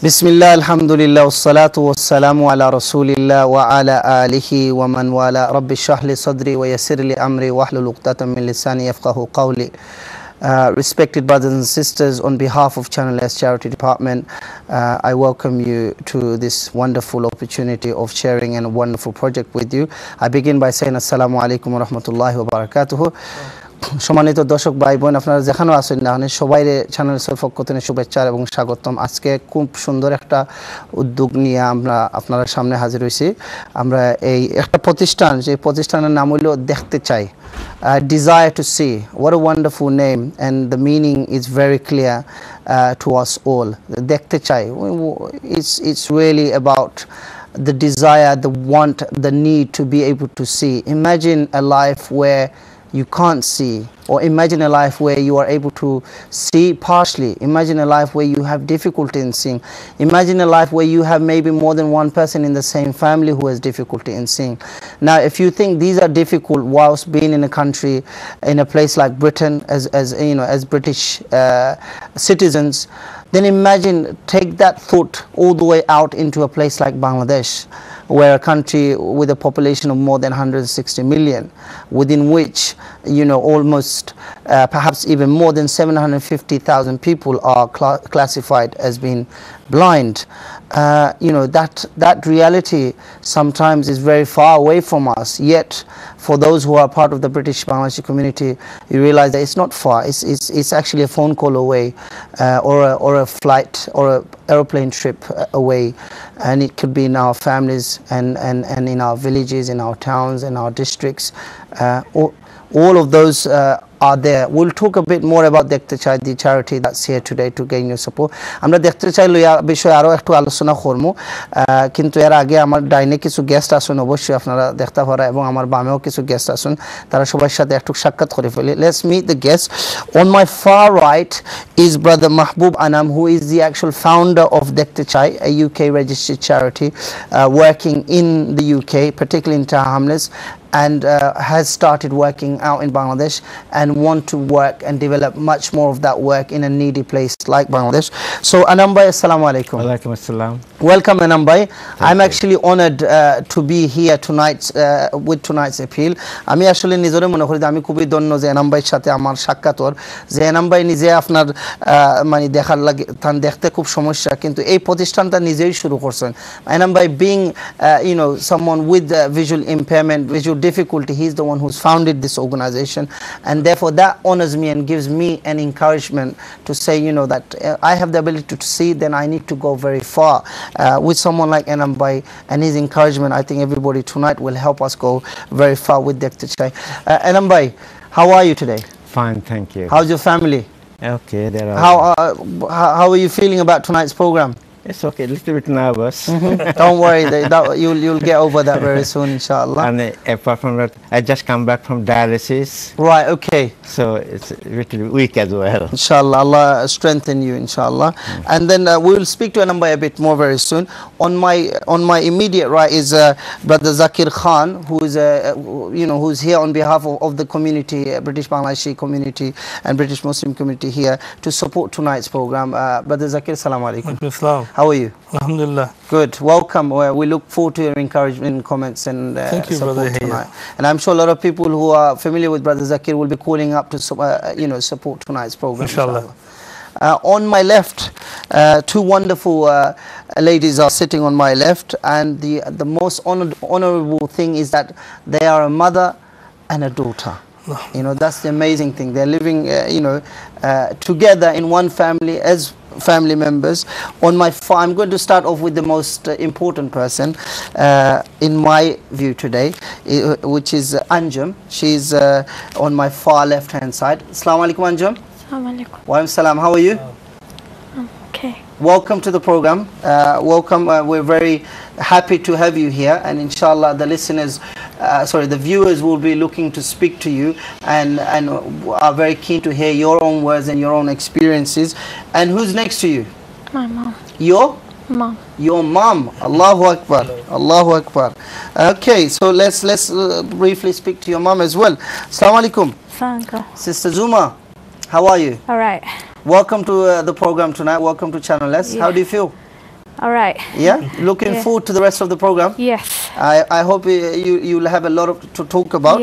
Bismillah, alhamdulillah, wassalatu wassalamu ala rasulillah wa ala alihi wa man wala. Rabbi shrah li sadri wa yassir li amri wahlul uqdatan min lisani yafqahu qawli. Respected brothers and sisters, on behalf of Channel S Charity Department, I welcome you to this wonderful opportunity of sharing a wonderful project with you. I begin by saying assalamu alaikum wa rahmatullahi wa barakatuhu. সম্মানিত দর্শক ভাই বোন, আপনারা যেখানে আছেন না সবাইরে channel পক্ষ থেকে শুভেচ্ছা এবং স্বাগতম। আজকে খুব সুন্দর একটা উদ্যোগ নিয়ে আমরা আপনাদের সামনে হাজির হয়েছি। আমরা এই একটা প্রতিষ্ঠান, যে প্রতিষ্ঠানের নাম হলো দেখতে চাই, desire to see. What a wonderful name, and the meaning is very clear to us all. দেখতে চাই, it's really about the desire, the want, the need to be able to see. Imagine a life where you can't see, or imagine a life where you are able to see partially. Imagine a life where you have difficulty in seeing. Imagine a life where you have maybe more than one person in the same family who has difficulty in seeing. Now, if you think these are difficult whilst being in a country, in a place like Britain, as British citizens, then imagine, take that thought all the way out into a place like Bangladesh, where a country with a population of more than 160 million, within which, almost perhaps even more than 750,000 people are classified as being blind. That reality sometimes is very far away from us, yet for those who are part of the British Bangladeshi community, you realize that it's not far. It's actually a phone call away, or a flight or an aeroplane trip away, and it could be in our families and in our villages, in our towns, in our districts. All of those are there. We'll talk a bit more about Dekhte Chai, the charity that's here today to gain your support. আমরা Dekhte Chai লইয়া বিষয়ে আরো একটু আলোচনা করব, কিন্তু এর আগে আমার ডাইনে কিছু গেস্ট আসুন, অবশ্যই আপনারা দেখতে পারা, এবং আমার বামেও কিছু গেস্ট আসুন, তারা সবার সাথে একটু সাক্ষাৎ করে ফেলি. Let's meet the guests. On my far right is Brother Mahbub Anam, who is the actual founder of Dekhte Chai, a UK registered charity working in the UK, particularly in Tower Hamlets, and has started working out in Bangladesh and want to work and develop much more of that work in a needy place like Bangladesh. So Anam bhai, assalamu alaikum. Walaikum assalam. Welcome Anam bhai. I'm actually honored to be here tonight with tonight's appeal. আমি আসলে নিজরে মনে করি যে আমি খুবই ধন্য যে আনাম ভাইয়ের সাথে আমার সাক্ষাৎ ওর, যে আনাম ভাই নিজে আপনার মানে দেখার লাগে তান দেখতে খুব সমস্যা, কিন্তু এই প্রতিষ্ঠানটা নিজেই শুরু করছেন। আনাম ভাই being someone with visual impairment, visual difficulty, he's the one who's founded this organization, and therefore that honors me and gives me an encouragement to say, that I have the ability to see, then I need to go very far. With someone like Anam Bhai and his encouragement, I think everybody tonight will help us go very far with Dekhte Chai. Anam Bhai, how are you today? Fine, thank you. How's your family? Okay, there are. How are you feeling about tonight's program? It's okay, a little bit nervous. Don't worry, you'll get over that very soon, inshallah. And apart from that, I just come back from dialysis. Right, okay. So it's a little weak as well. Inshallah, Allah strengthen you, inshallah. And then we will speak to Anam Bhai a bit more very soon. On my immediate right is Brother Zakir Khan, who is who's here on behalf of the community, British Bangladeshi community and British Muslim community here to support tonight's program. Brother Zakir, assalamu alaikum. How are you? Alhamdulillah. Good. Welcome. We look forward to your encouragement, comments, and thank you, support Brother tonight. And I'm sure a lot of people who are familiar with Brother Zakir will be calling up to support tonight's program. Inshallah. On my left, two wonderful ladies are sitting on my left, and the most honorable thing is that they are a mother and a daughter. That's the amazing thing. They're living together in one family as family members. I'm going to start off with the most important person in my view today, which is Anjum. She's on my far left hand side. Assalamu alaikum, Anjum. Assalamu alaikum. Wa alaikum salam. How are you? Okay. Welcome to the program. Welcome. We're very happy to have you here, and inshallah the viewers will be looking to speak to you and are very keen to hear your own words and your own experiences. And who's next to you? My mom. Your Mom. Your mom. Allahu Akbar. Allahu Akbar. Okay, so let's briefly speak to your mom as well. Assalamu alaikum. Sanka. Sister Zuma, how are you? All right. welcome to the program tonight. Welcome to Channel S. How do you feel? All right. Yeah, looking forward to the rest of the program. Yes. I hope you'll have a lot to talk about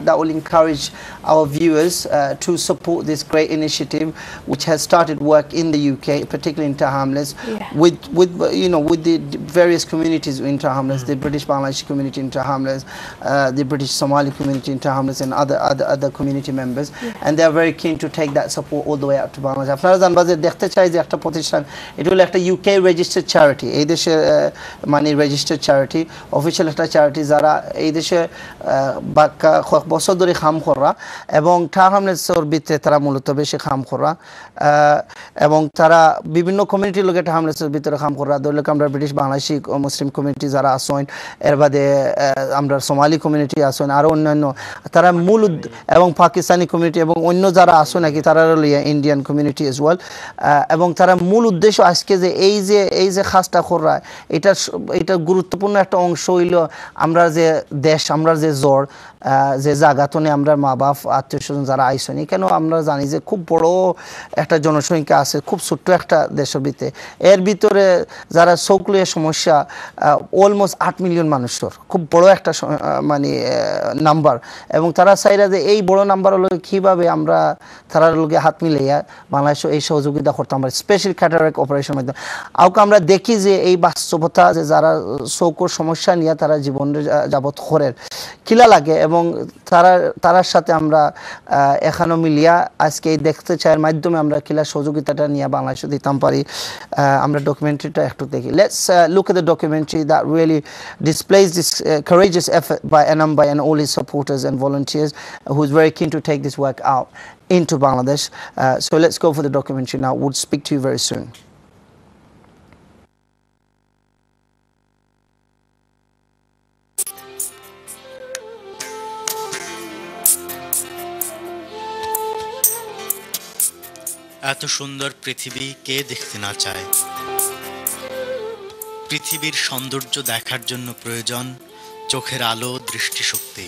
that will encourage our viewers to support this great initiative, which has started work in the UK, particularly in Tahamles, with the various communities in Tahamles, the British Bangladeshi community in Tahamles, the British Somali community in Tahamles, and other community members, and they are very keen to take that support all the way out to Bangladesh. আপনারা জানবা যে দেখতে চাই যে একটা প্রতিষ্ঠান, এটা হলো একটা UK registered charity, এই দেশে মানে registered charity, official একটা charity যারা এই দেশে বাক্কা বছর ধরে কাম করা এবং টাহামলেসের ভিতরে তারা মূলত বেশি কাম করা এবং তারা বিভিন্ন কমিউনিটির লোকে টাহামলেসের ভিতরে কাম করা, ধরলে আমরা ব্রিটিশ বাংলাদেশি মুসলিম কমিউনিটি যারা আসেন, এর বাদে আমরা সোমালি কমিউনিটি আসেন, আরও অন্যান্য তারা মূল এবং পাকিস্তানি কমিউনিটি এবং অন্য যারা আসো নাকি তারা ইন্ডিয়ান কমিউনিটি এজ ওয়েল, এবং তারা মূল উদ্দেশ্য আজকে যে এই যে কাজটা করা, এটা গুরুত্বপূর্ণ একটা অংশ হইল আমরা যে দেশ, আমরা যে জ্বর যে জায়গাতনে আমরা মা বাপ আত্মীয় স্বজন যারা আইসনি, কেন আমরা জানি যে খুব বড় একটা জনসংখ্যা আছে খুব ছোট্ট একটা দেশের ভিতরে, এর ভিতরে যারা চৌকলিয়া সমস্যা অলমোস্ট 8 মিলিয়ন মানুষের খুব বড় একটা মানে নাম্বার, এবং তারা চাইরা যে এই বড় নাম্বার হলো কীভাবে আমরা তারার লোকে হাত মিলাইয়া বাংলাদেশে এই সহযোগিতা করতাম আমরা স্পেশাল ক্যাটারাক্ট অপারেশন মাধ্যমে। আউকে আমরা দেখি যে এই বাস্তবতা যে যারা চৌকোর সমস্যা নিয়ে তারা জীবনের যাবৎ করেন কিলা লাগে, এবং তারার সাথে আমরা এখানে মিলিয়া আজকে এই দেখতে চায়ের মাধ্যমে আমরা কিলা সহযোগিতাটা নিয়ে বাংলাদেশে দিতাম পারি। আমরা ডকুমেন্টারিটা একটু দেখি। Let's look at the documentary that really displays this courageous effort by Anambay and all his supporters and volunteers who is very keen to take this work out into Bangladesh. So let's go for the documentary now. We'll speak to you very soon. এত সুন্দর পৃথিবী কে দেখতে না চায়? পৃথিবীর সৌন্দর্য দেখার জন্য প্রয়োজন চোখের আলো, দৃষ্টিশক্তি।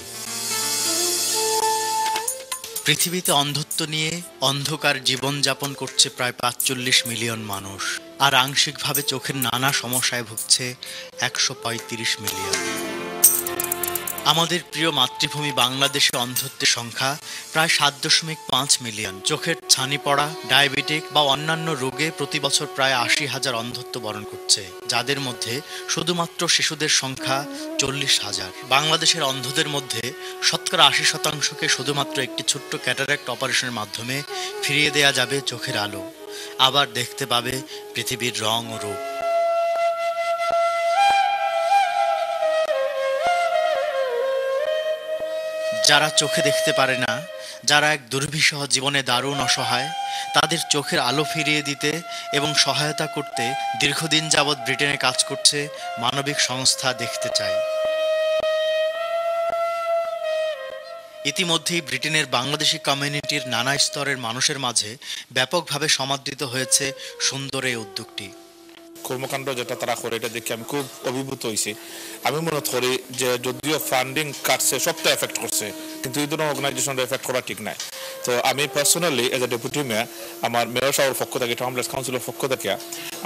পৃথিবীতে অন্ধত্ব নিয়ে অন্ধকার জীবনযাপন করছে প্রায় ৪৫ মিলিয়ন মানুষ, আর আংশিকভাবে চোখের নানা সমস্যায় ভুগছে ১৩৫ মিলিয়ন। আমাদের প্রিয় মাতৃভূমি বাংলাদেশে অন্ধত্বের সংখ্যা প্রায় ৭.৫ মিলিয়ন। চোখের ছানি পড়া, ডায়াবেটিক বা অন্যান্য রোগে প্রতি বছর প্রায় ৮০,০০০ অন্ধত্ব বরণ করছে, যাদের মধ্যে শুধুমাত্র শিশুদের সংখ্যা ৪০,০০০। বাংলাদেশের অন্ধদের মধ্যে শতকরা ৮০%কে শুধুমাত্র একটি ছোট্ট ক্যাটারাক্ট অপারেশনের মাধ্যমে ফিরিয়ে দেয়া যাবে চোখের আলো, আবার দেখতে পাবে পৃথিবীর রং ও রূপ। যারা চোখে দেখতে পারে না, যারা এক দুর্বিষহ জীবনে দারুণ অসহায়, তাদের চোখের আলো ফিরিয়ে দিতে এবং সহায়তা করতে দীর্ঘদিন যাবৎ ব্রিটেনে কাজ করছে মানবিক সংস্থা দেখতে চায়। ইতিমধ্যেই ব্রিটেনের বাংলাদেশি কমিউনিটির নানা স্তরের মানুষের মাঝে ব্যাপকভাবে সমাদৃত হয়েছে সুন্দর এই উদ্যোগটি। কর্মকাণ্ড যেটা তারা করে এটা দেখে আমি খুব অভিভূত হয়েছি। আমি মনে করি যে যদিও ফান্ডিং কাটছে, সবটা এফেক্ট করছে, কিন্তু এই ধরনের অর্গানাইজেশনটা এফেক্ট করা ঠিক নাই। তো আমি personally as a deputy mayor, আমার মেয়র সাহেবের পক্ষ থেকে, টাউনলেস কাউন্সিলের পক্ষ থেকে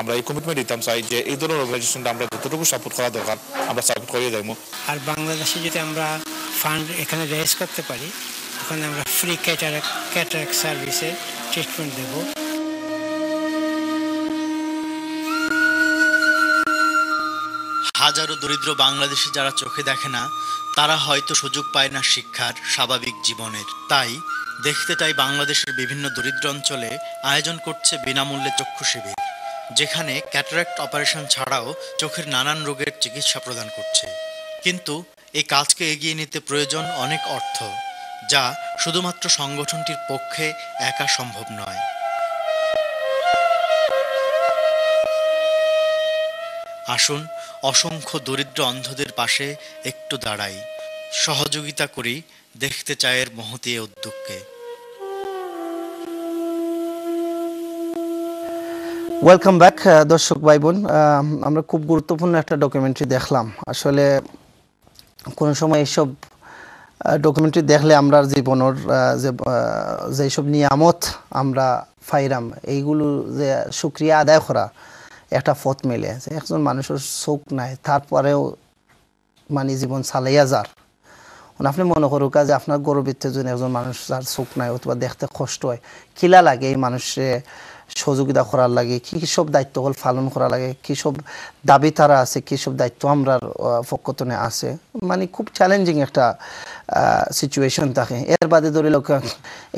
আমরা এই কমিটমেন্ট দিতাম চাই যে এই ধরনের অর্গানাইজেশনটা আমরা যতটুকু সাপোর্ট করা দরকার আমরা সাপোর্ট করিয়ে যাবো। আর বাংলাদেশে যদি আমরা ফান্ড এখানে রেজ করতে পারি, ওখানে আমরা ফ্রি ক্যাটারাক্ট সার্ভিসে ট্রিটমেন্ট দেব। হাজারো দরিদ্র বাংলাদেশি যারা চোখে দেখে না, তারা হয়তো সুযোগ পায় না শিক্ষার, স্বাভাবিক জীবনের। তাই দেখতে চাই বাংলাদেশের বিভিন্ন দরিদ্র অঞ্চলে আয়োজন করছে বিনামূল্যে চক্ষু শিবির, যেখানে ক্যাটারাক্ট অপারেশন ছাড়াও চোখের নানান রোগের চিকিৎসা প্রদান করছে। কিন্তু এই কাজকে এগিয়ে নিতে প্রয়োজন অনেক অর্থ, যা শুধুমাত্র সংগঠনটির পক্ষে একা সম্ভব নয়। আসুন অসংখ্য দরিদ্র অন্ধদের পাশে একটু দাঁড়াই, সহযোগিতা করি দেখতে চায়ের মহতী উদ্যোগকে। ওয়েলকাম ব্যাক দর্শক ভাই বোন, আমরা খুব গুরুত্বপূর্ণ একটা ডকুমেন্টারি দেখলাম। আসলে কোনো সময় এইসব ডকুমেন্টারি দেখলে আমরা জীবনের যেসব নিয়ামত আমরা ফাইরাম এইগুলো যে শুকরিয়া আদায় করা একটা পথ মিলে যে একজন মানুষের চোখ নাই তারপরেও মানে জীবন চালাইয়া যার আপনি মনে করুক যে আপনার গর্বিত যদি একজন মানুষ যার চোখ নাই অথবা দেখতে কষ্ট হয় কিলা লাগে এই মানুষে সহযোগিতা করার লাগে কি সব দায়িত্ব পালন করা লাগে কি সব দাবি তারা আছে কি সব দায়িত্ব আমরা পক্ষতনে আছে মানে খুব চ্যালেঞ্জিং একটা সিচুয়েশন থাকে এর বাদে ধরে লোক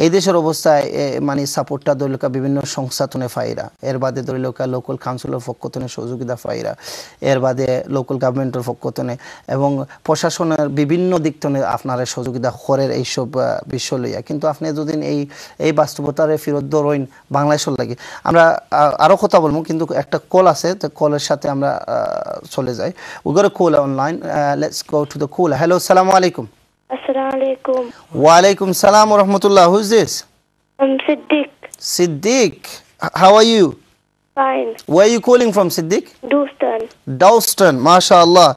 এই দেশের অবস্থায় মানে সাপোর্টটা ধরে লোক বিভিন্ন সংস্থাতনে ফাইরা এর বাদে ধরে লোক লোকাল কাউন্সিলের পক্ষতনে সহযোগিতা ফাইরা এর বাদে লোকাল গভর্নমেন্টের পক্ষতনে এবং প্রশাসনের বিভিন্ন দিক থেকে আপনারা সহযোগিতা করেন এইসব বিষয় লইয়া কিন্তু আপনি যদি এই বাস্তবতারে ফেরত ধরেন বাংলাদেশের লাগে আমরা আরও কথা বলবো কিন্তু একটা কল আছে তো কলের সাথে আমরা চলে যাই we got a call online let's go to the caller hello assalamu alaikum Assalamu alaikum. wa alaikum salam wa rahmatullah who's this I'm Siddiq. Siddiq how are you Fine. where are you calling from Siddiq Doostan. Dalston mashallah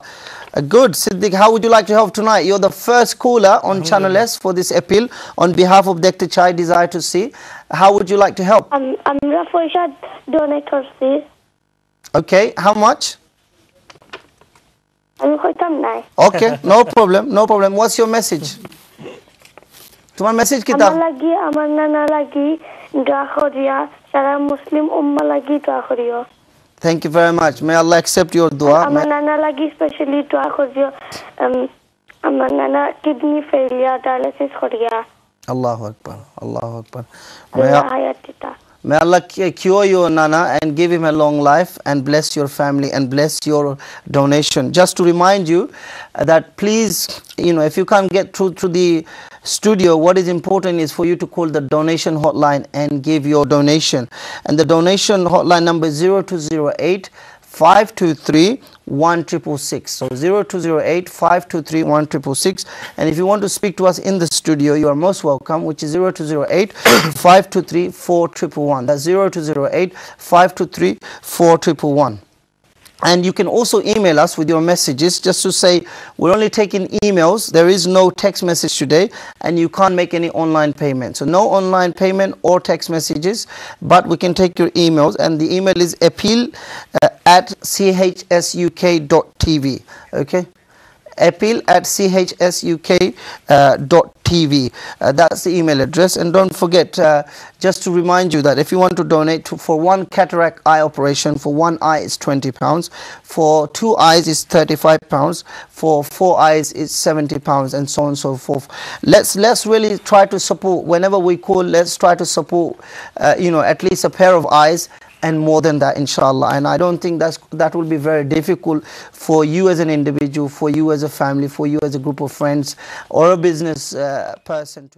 good Siddiq how would you like to help tonight you're the first caller on channel S for this appeal on behalf of Dr. Chai Desire to See how would you like to help I'm Rafoisha donator see. okay how much আমি কইতাম নাই okay no problem what's your message তোমার message কি তা আমার নানা লাগি দোয়া করিয়া সারা মুসলিম উম্মাহ লাগি দোয়া করিও thank you very much may Allah accept your dua আমার নানা লাগি স্পেশালি দোয়া করিও আমার নানা কিডনি ফেলিয়ার ডায়ালিসিস করিয়া Allahu Akbar may Allah cure your nana and give him a long life and bless your family and bless your donation just to remind you that please if you can't get through to the studio what is important is for you to call the donation hotline and give your donation and the donation hotline number is 0208 523 1666 so 0208 523 1666 and if you want to speak to us in the studio you are most welcome which is 0208 523 4111 that's 0208 523 4111 and you can also email us with your messages just to say we're only taking emails there is no text message today and you can't make any online payment so no online payment or text messages but we can take your emails and the email is appeal@chsuk.tv okay appeal@chsuk.tv that's the email address and don't forget just to remind you that if you want to donate for one cataract eye operation for one eye is £20 for 2 eyes is £35 for 4 eyes is £70 and so on and so forth let's really try to support whenever we call let's try to support at least a pair of eyes and more than that inshallah and I don't think that will be very difficult for you as an individual for you as a family for you as a group of friends or a business person to